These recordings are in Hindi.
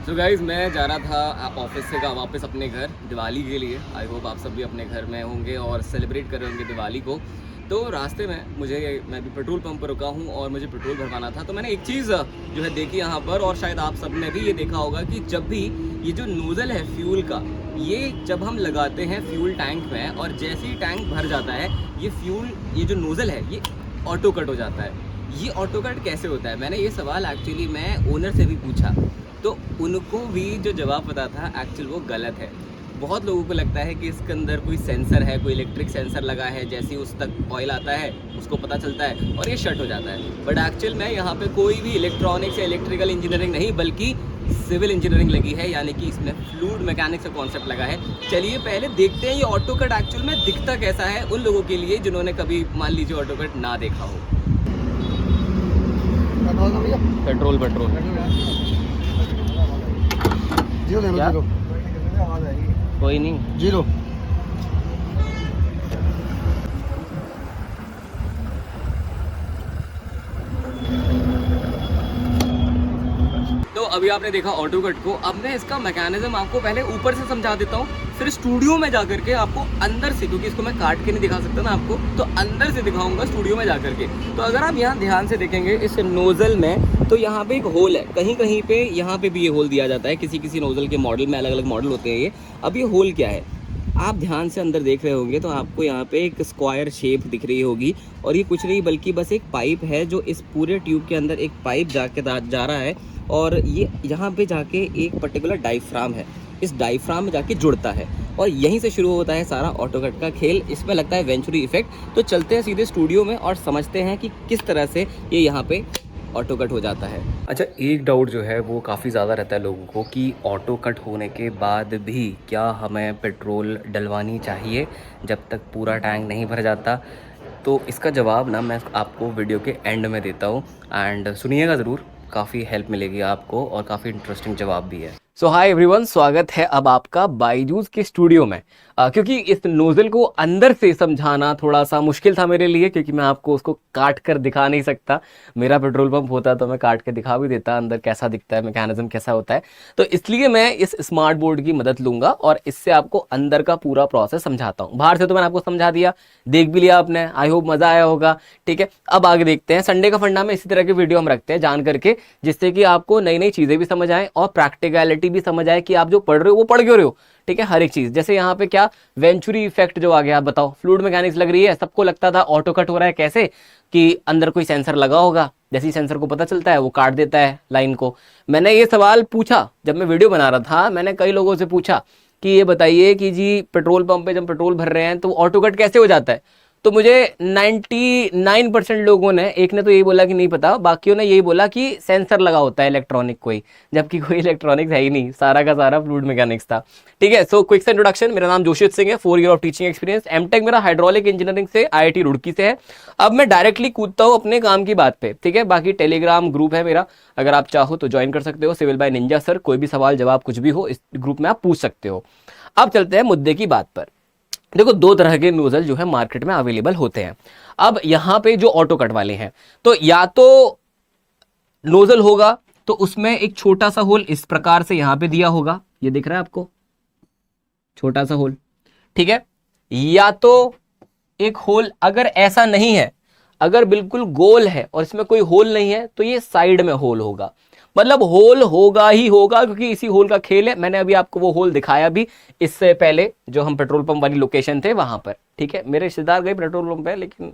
तो गाइज़ मैं जा रहा था ऑफिस से वापस अपने घर दिवाली के लिए। आई होप आप सब भी अपने घर में होंगे और सेलिब्रेट कर रहे होंगे दिवाली को। तो रास्ते में मैं भी पेट्रोल पंप पर रुका हूँ और मुझे पेट्रोल भरवाना था। तो मैंने एक चीज़ जो है देखी यहाँ पर, और शायद आप सब ने भी ये देखा होगा कि जब भी ये जो नोज़ल है फ्यूल का, ये जब हम लगाते हैं फ्यूल टैंक में और जैसे ही टैंक भर जाता है ये जो नोज़ल है ये ऑटो कट हो जाता है। ये ऑटो कट कैसे होता है? मैंने ये सवाल एक्चुअली मैं ओनर से भी पूछा, तो उनको भी जो जवाब पता था एक्चुअल वो गलत है। बहुत लोगों को लगता है कि इसके अंदर कोई सेंसर है, कोई इलेक्ट्रिक सेंसर लगा है, जैसे ही उस तक ऑयल आता है उसको पता चलता है और ये शट हो जाता है। बट एक्चुअल में यहाँ पे कोई भी इलेक्ट्रॉनिक्स या इलेक्ट्रिकल इंजीनियरिंग नहीं बल्कि सिविल इंजीनियरिंग लगी है, यानी कि इसमें फ्लूइड मैकेनिक्स का कॉन्सेप्ट लगा है। चलिए पहले देखते हैं ये ऑटो कट एक्चुअल में दिखता कैसा है उन लोगों के लिए जिन्होंने कभी मान लीजिए ऑटो कट ना देखा हो। पेट्रोल क्या? कोई नहीं, जीरो। तो अभी आपने देखा ऑटो कट को। अब मैं इसका मैकेनिज्म आपको पहले ऊपर से समझा देता हूँ, फिर स्टूडियो में जाकर के आपको अंदर से, क्योंकि इसको मैं काट के नहीं दिखा सकता ना आपको, तो अंदर से दिखाऊंगा स्टूडियो में जाकर के। तो अगर आप यहाँ ध्यान से देखेंगे इस नोजल में, तो यहाँ पे एक होल है, कहीं कहीं पे यहाँ पे भी ये होल दिया जाता है। किसी किसी नोजल के मॉडल में अलग अलग मॉडल होते हैं ये। अब ये होल क्या है, आप ध्यान से अंदर देख रहे होंगे तो आपको यहाँ पे एक स्क्वायर शेप दिख रही होगी, और ये कुछ नहीं बल्कि बस एक पाइप है जो इस पूरे ट्यूब के अंदर एक पाइप जाके जा रहा है, और ये यहाँ पे जाके एक पर्टिकुलर डायफ्राम है, इस डायफ्राम में जाके जुड़ता है और यहीं से शुरू होता है सारा ऑटो कट का खेल। इसमें लगता है वेंचुरी इफेक्ट। तो चलते हैं सीधे स्टूडियो में और समझते हैं कि किस तरह से ये यहाँ पे ऑटो कट हो जाता है। अच्छा, एक डाउट जो है वो काफ़ी ज़्यादा रहता है लोगों को कि ऑटो कट होने के बाद भी क्या हमें पेट्रोल डलवानी चाहिए जब तक पूरा टैंक नहीं भर जाता। तो इसका जवाब ना मैं आपको वीडियो के एंड में देता हूँ, एंड सुनिएगा ज़रूर, काफ़ी हेल्प मिलेगी आपको और काफ़ी इंटरेस्टिंग जवाब भी है। सो हाय एवरीवन, स्वागत है अब आपका बायजूस के स्टूडियो में। क्योंकि इस नोजल को अंदर से समझाना थोड़ा सा मुश्किल था मेरे लिए, क्योंकि मैं आपको उसको काट कर दिखा नहीं सकता। मेरा पेट्रोल पंप होता तो मैं काट के दिखा भी देता अंदर कैसा दिखता है, मैकेनिज्म कैसा होता है। तो इसलिए मैं इस स्मार्ट बोर्ड की मदद लूंगा और इससे आपको अंदर का पूरा प्रोसेस समझाता हूँ। बाहर से तो मैंने आपको समझा दिया, देख भी लिया आपने, आई होप मजा आया होगा। ठीक है, अब आगे देखते हैं। संडे का फंडा में इसी तरह के वीडियो हम रखते हैं जान करके, जिससे कि आपको नई नई चीजें भी समझ आए और प्रैक्टिकलिटी भी समझ आए कि आप जो पढ़ रहे हो वो पढ़ क्यों रहे हो। ठीक है, हर एक चीज। जैसे यहाँ पे क्या वेंचुरी इफेक्ट जो आ गया, आप बताओ, फ्लूइड मैकेनिक्स लग रही है, सबको लगता था ऑटो कट हो रहा है कैसे, कि अंदर कोई सेंसर लगा होगा, जैसे ही सेंसर को पता चलता है वो काट देता है लाइन को। मैंने ये सवाल पूछा जब मैं वीडियो बना रहा था, मैंने कई लोगों से पूछा कि ये बताइए कि जी पेट्रोल पंप पे जब पेट्रोल भर रहे हैं तो ऑटो कट कैसे हो जाता है। तो मुझे 99% लोगों ने, एक ने तो यही बोला कि नहीं पता, बाकियों ने यही बोला कि सेंसर लगा होता है इलेक्ट्रॉनिक कोई, जबकि कोई इलेक्ट्रॉनिक्स है ही नहीं, सारा का सारा फ्लूइड मैकेनिक्स था। ठीक है, सो क्विक इंट्रोडक्शन, मेरा नाम जोशित सिंह है, 4 year of teaching experience, MTech मेरा हाइड्रोलिक इंजीनियरिंग से IIT रुड़की से है। अब मैं डायरेक्टली कूदता हूँ अपने काम की बात पे। ठीक है, बाकी टेलीग्राम ग्रुप है मेरा, अगर आप चाहो तो ज्वाइन कर सकते हो, सिविल बाय निंजा सर। कोई भी सवाल जवाब कुछ भी हो इस ग्रुप में आप पूछ सकते हो। अब चलते हैं मुद्दे की बात पर। देखो, 2 तरह के नोजल जो है मार्केट में अवेलेबल होते हैं। अब यहां पे जो ऑटो कट वाले हैं, तो या तो नोजल होगा तो उसमें एक छोटा सा होल इस प्रकार से यहां पे दिया होगा, ये दिख रहा है आपको, छोटा सा होल। ठीक है, या तो एक होल अगर ऐसा नहीं है, अगर बिल्कुल गोल है और इसमें कोई होल नहीं है, तो ये साइड में होल होगा। मतलब होल होगा ही होगा, क्योंकि इसी होल का खेल है। मैंने अभी आपको वो होल दिखाया भी इससे पहले, जो हम पेट्रोल पंप वाली लोकेशन थे वहां पर। ठीक है, मेरे रिश्तेदार गए पेट्रोल पंप पे, लेकिन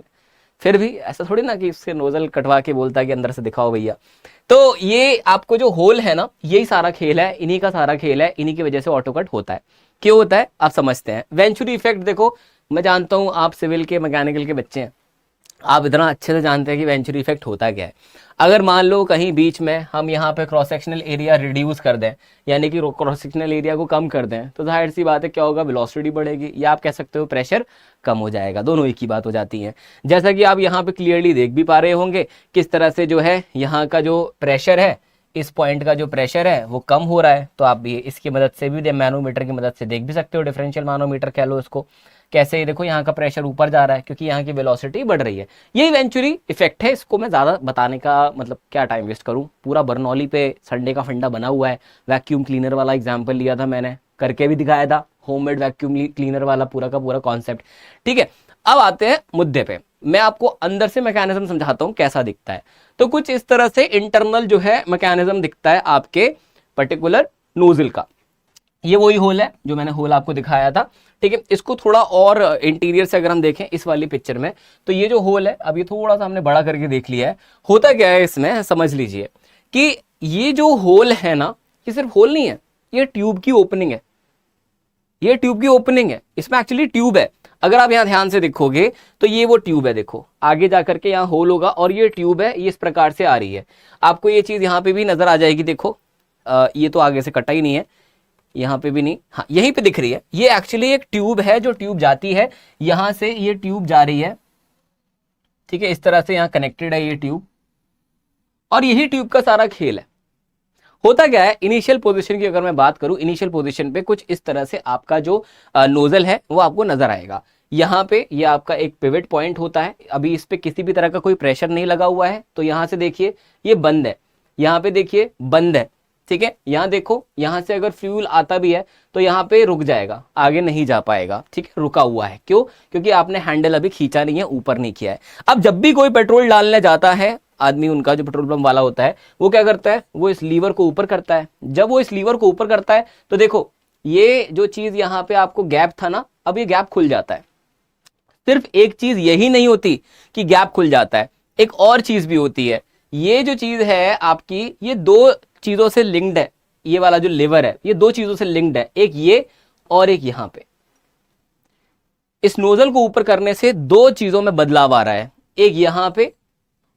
फिर भी ऐसा थोड़ी ना कि इससे नोजल कटवा के बोलता है कि अंदर से दिखाओ भैया। तो ये आपको जो होल है ना, यही सारा खेल है, इन्हीं का सारा खेल है, इन्हीं की वजह से ऑटो कट होता है। क्यों होता है आप समझते हैं। वेंचुरी इफेक्ट देखो, मैं जानता हूं आप सिविल के मैकेनिकल के बच्चे हैं, आप इतना अच्छे से जानते हैं कि वेंचुरी इफेक्ट होता क्या है। अगर मान लो कहीं बीच में हम यहाँ पे क्रॉस सेक्शनल एरिया रिड्यूस कर दें, यानी कि क्रॉस सेक्शनल एरिया को कम कर दें, तो जाहिर सी बात है क्या होगा, वेलोसिटी बढ़ेगी, या आप कह सकते हो प्रेशर कम हो जाएगा। दोनों एक ही बात हो जाती है। जैसा कि आप यहाँ पे क्लियरली देख भी पा रहे होंगे किस तरह से जो है यहाँ का जो प्रेशर है, इस पॉइंट का जो प्रेशर है वो कम हो रहा है। तो आप भी इसकी मदद से भी मैनोमीटर की मदद से देख भी सकते हो, डिफरेंशियल मैनोमीटर कह लो इसको। कैसे, ये देखो यहाँ का प्रेशर ऊपर जा रहा है क्योंकि यहाँ की वेलोसिटी बढ़ रही है। ये इवेंचुअली इफेक्ट है, इसको मैं ज़्यादा बताने का मतलब क्या टाइम वेस्ट करूँ, पूरा बर्नौली पे संडे का फंडा बना हुआ है। वैक्यूम क्लीनर वाला एग्जाम्पल लिया था मैंने, करके भी दिखाया था, होममेड वैक्यूम क्लीनर वाला पूरा का पूरा कॉन्सेप्ट। ठीक है, अब आते हैं मुद्दे पे, मैं आपको अंदर से मैकेनिज्म समझाता हूं कैसा दिखता है। तो कुछ इस तरह से इंटरनल जो है मैकेनिज्म दिखता है आपके पर्टिकुलर नोजल का। ये वही होल है जो मैंने होल आपको दिखाया था। ठीक है, इसको थोड़ा और इंटीरियर से अगर हम देखें इस वाली पिक्चर में, तो ये जो होल है, अब ये थोड़ा सा हमने बड़ा करके देख लिया है। होता क्या है इसमें, समझ लीजिए कि ये जो होल है ना, ये सिर्फ होल नहीं है, ये ट्यूब की ओपनिंग है। ये ट्यूब की ओपनिंग है, इसमें एक्चुअली ट्यूब है। अगर आप यहां ध्यान से देखोगे तो ये वो ट्यूब है, देखो आगे जाकर के यहाँ होल होगा और ये ट्यूब है, ये इस प्रकार से आ रही है। आपको ये चीज यहाँ पे भी नजर आ जाएगी, देखो ये तो आगे से कटा ही नहीं है, यहाँ पे भी नहीं, हाँ यहीं पे दिख रही है। ये एक्चुअली एक ट्यूब है, जो ट्यूब जाती है यहां से, ये ट्यूब जा रही है। ठीक है, इस तरह से यहाँ कनेक्टेड है ये ट्यूब, और यही ट्यूब का सारा खेल है। होता क्या है, इनिशियल पोजीशन की अगर मैं बात करूं, इनिशियल पोजीशन पे कुछ इस तरह से आपका जो नोजल है वो आपको नजर आएगा। यहाँ पे ये आपका एक पिवट पॉइंट होता है। अभी इस पे किसी भी तरह का कोई प्रेशर नहीं लगा हुआ है, तो यहाँ से देखिए ये बंद है, यहाँ पे देखिए बंद है। ठीक है, यहाँ देखो, यहाँ से अगर फ्यूल आता भी है तो यहाँ पे रुक जाएगा, आगे नहीं जा पाएगा। ठीक है, रुका हुआ है, क्यों? क्योंकि आपने हैंडल अभी खींचा नहीं है, ऊपर नहीं किया है। अब जब भी कोई पेट्रोल डालने जाता है आदमी, उनका जो पेट्रोल पंप वाला होता है, वो क्या करता है, वो इस लीवर को ऊपर करता है। जब वो इस लीवर को ऊपर करता है तो देखो ये जो चीज यहाँ पे आपको गैप था ना, अब ये गैप खुल जाता है। सिर्फ एक चीज यही नहीं होती कि गैप खुल जाता है, एक और चीज भी होती है। ये जो चीज है आपकी, ये दो चीजों से लिंक्ड है। ये वाला जो लीवर है ये दो चीजों से लिंक्ड है, एक ये और एक यहां पे। इस नोजल को ऊपर करने से दो चीजों में बदलाव आ रहा है, एक यहां पे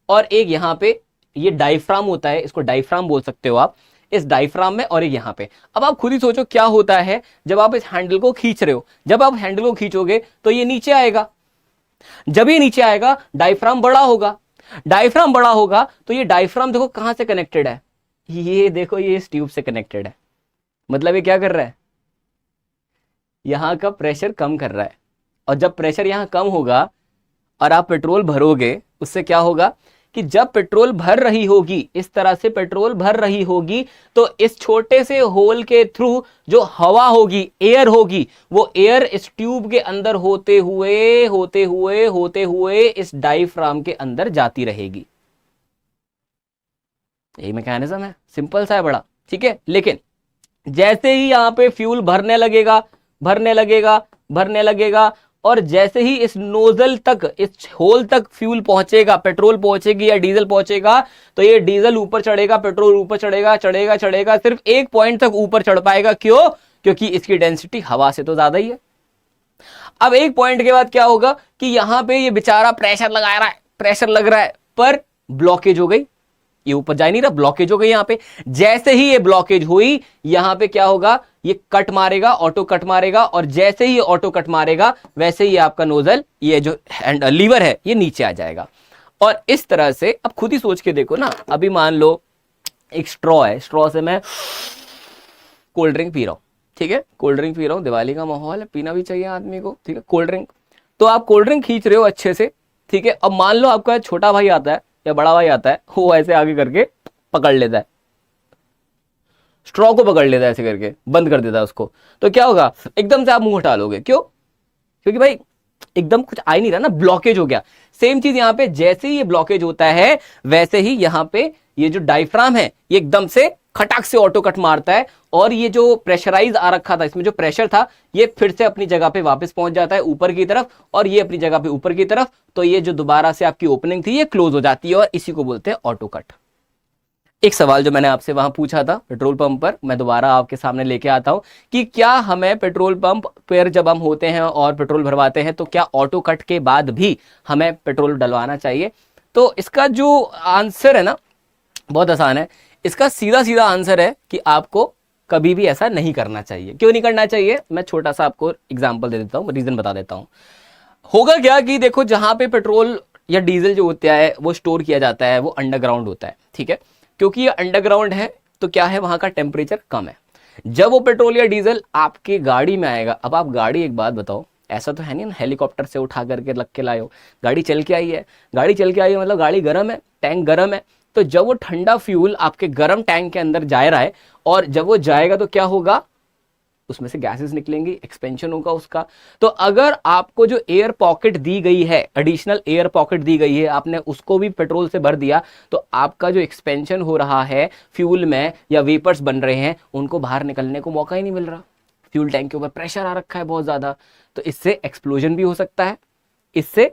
और एक यहां पे। ये डायफ्राम होता है, इसको डायफ्राम बोल सकते हो आप, इस डायफ्राम में, और एक यहां पे। अब आप खुद ही सोचो क्या होता है जब आप इस हैंडल को खींच रहे हो। जब आप हैंडल को खींचोगे तो ये नीचे आएगा, जब ये नीचे आएगा डायफ्राम बड़ा होगा। डायफ्राम बड़ा होगा तो ये डायफ्राम देखो कहां से कनेक्टेड है, ये देखो ये इस ट्यूब से कनेक्टेड है। मतलब ये क्या कर रहा है, यहां का प्रेशर कम कर रहा है। और जब प्रेशर यहां कम होगा और आप पेट्रोल भरोगे, उससे क्या होगा कि जब पेट्रोल भर रही होगी, इस तरह से पेट्रोल भर रही होगी, तो इस छोटे से होल के थ्रू जो हवा होगी, एयर होगी, वो एयर इस ट्यूब के अंदर होते हुए होते हुए होते हुए इस डायफ्राम के अंदर जाती रहेगी। यही मैकेनिज्म है, सिंपल सा है बड़ा। ठीक है, लेकिन जैसे ही यहां पे फ्यूल भरने लगेगा, भरने लगेगा, भरने लगेगा, और जैसे ही इस नोजल तक, इस होल तक फ्यूल पहुंचेगा, पेट्रोल पहुंचेगी या डीजल पहुंचेगा, तो ये डीजल ऊपर चढ़ेगा, पेट्रोल ऊपर चढ़ेगा, चढ़ेगा चढ़ेगा, सिर्फ एक पॉइंट तक ऊपर चढ़ पाएगा। क्यों? क्योंकि इसकी डेंसिटी हवा से तो ज्यादा ही है। अब एक पॉइंट के बाद क्या होगा कि यहां पे ये बेचारा प्रेशर लगा रहा है, प्रेशर लग रहा है, पर ब्लॉकेज हो गई, ये ऊपर जा नहीं रहा, ब्लॉकेज हो गई यहां पे। जैसे ही ये ब्लॉकेज हुई, यहां पे क्या होगा, ये कट मारेगा, ऑटो कट मारेगा, और जैसे ही ऑटो कट मारेगा वैसे ही आपका नोजल, ये जो लीवर है, ये नीचे आ जाएगा। और इस तरह से अब खुद ही सोच के देखो ना, अभी मान लो एक स्ट्रॉ है, स्ट्रॉ से मैं कोल्ड ड्रिंक पी रहा हूं। ठीक है, कोल्ड ड्रिंक पी रहा हूं, दिवाली का माहौल है, पीना भी चाहिए आदमी को। ठीक है, कोल्ड ड्रिंक, तो आप कोल्ड ड्रिंक खींच रहे हो अच्छे से। ठीक है, अब मान लो आपका छोटा भाई आता है या बड़ा भाई आता है, वो ऐसे आगे करके पकड़ लेता है, स्ट्रॉ को पकड़ लेता है, ऐसे करके बंद कर देता है उसको, तो क्या होगा, एकदम से आप मुंह हटा लोगे। क्यों? क्योंकि भाई एकदम कुछ आ ही नहीं रहा ना, ब्लॉकेज हो गया। सेम चीज यहां पे, जैसे ही ये ब्लॉकेज होता है वैसे ही यहां पे ये जो डायफ्राम है ये एकदम से खटाक से ऑटो कट मारता है, और ये जो प्रेशराइज आ रखा था, इसमें जो प्रेशर था, ये फिर से अपनी जगह पे वापस पहुंच जाता है ऊपर की तरफ, और ये अपनी जगह पे ऊपर की तरफ। तो ये जो दोबारा से आपकी ओपनिंग थी ये क्लोज हो जाती है, और इसी को बोलते हैं ऑटो कट। एक सवाल जो मैंने आपसे वहां पूछा था पेट्रोल पंप पर, मैं दोबारा आपके सामने लेके आता हूं कि क्या हमें पेट्रोल पंप पर जब हम होते हैं और पेट्रोल भरवाते हैं, तो क्या ऑटो कट के बाद भी हमें पेट्रोल डलवाना चाहिए? तो इसका जो आंसर है ना, बहुत आसान है। इसका सीधा सीधा आंसर है कि आपको कभी भी ऐसा नहीं करना चाहिए। क्यों नहीं करना चाहिए? मैं छोटा सा आपको एग्जांपल दे देता हूं, रीजन बता देता हूं। होगा क्या कि देखो, जहां पे पेट्रोल या डीजल जो होता है वो स्टोर किया जाता है, वो अंडरग्राउंड होता है। ठीक है, क्योंकि ये अंडरग्राउंड है तो क्या है, वहां का टेम्परेचर कम है। जब वो पेट्रोल या डीजल आपके गाड़ी में आएगा, अब आप गाड़ी, एक बात बताओ, ऐसा तो है नहीं ना हेलीकॉप्टर से उठा करके लग के लाए हो, गाड़ी चल के आई है, गाड़ी चल के आई है मतलब गाड़ी गर्म है, टैंक गर्म है, तो जब वो ठंडा फ्यूल आपके गर्म टैंक के अंदर जा रहा है और जब वो जाएगा तो क्या होगा, उसमें से गैसेस निकलेंगी, एक्सपेंशन होगा उसका। तो अगर आपको जो एयर पॉकेट दी गई है, एडिशनल एयर पॉकेट दी गई है, आपने उसको भी पेट्रोल से भर दिया, तो आपका जो एक्सपेंशन हो रहा है फ्यूल में या वेपर्स बन रहे हैं, उनको बाहर निकलने को मौका ही नहीं मिल रहा। फ्यूल टैंक के ऊपर प्रेशर आ रखा है बहुत ज्यादा, तो इससे एक्सप्लोजन भी हो सकता है, इससे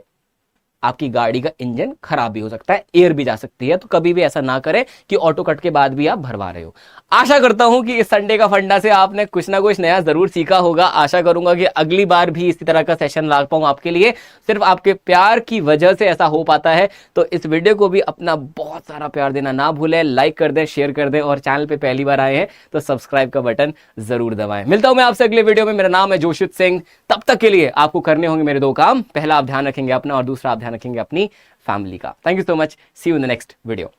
आपकी गाड़ी का इंजन खराब भी हो सकता है, एयर भी जा सकती है। तो कभी भी ऐसा ना करें कि ऑटो कट के बाद भी आप भरवा रहे हो। आशा करता हूं कि इस संडे का फंडा से आपने कुछ ना कुछ नया जरूर सीखा होगा। आशा करूंगा कि अगली बार भी इसी तरह का सेशन ला पाऊं आपके लिए, सिर्फ आपके प्यार की वजह से ऐसा हो पाता है। तो इस वीडियो को भी अपना बहुत सारा प्यार देना ना भूलें, लाइक कर दें, शेयर कर दें, और चैनल पे पहली बार आए हैं तो सब्सक्राइब का बटन जरूर दबाएं। मिलता हूं मैं आपसे अगले वीडियो में। मेरा नाम है जोशित सिंह। तब तक के लिए आपको करने होंगे मेरे 2 काम। पहला, आप ध्यान रखेंगे अपना, और दूसरा, आप ध्यान रखेंगे अपनी फैमिली का। Thank you so much, see you in the next video.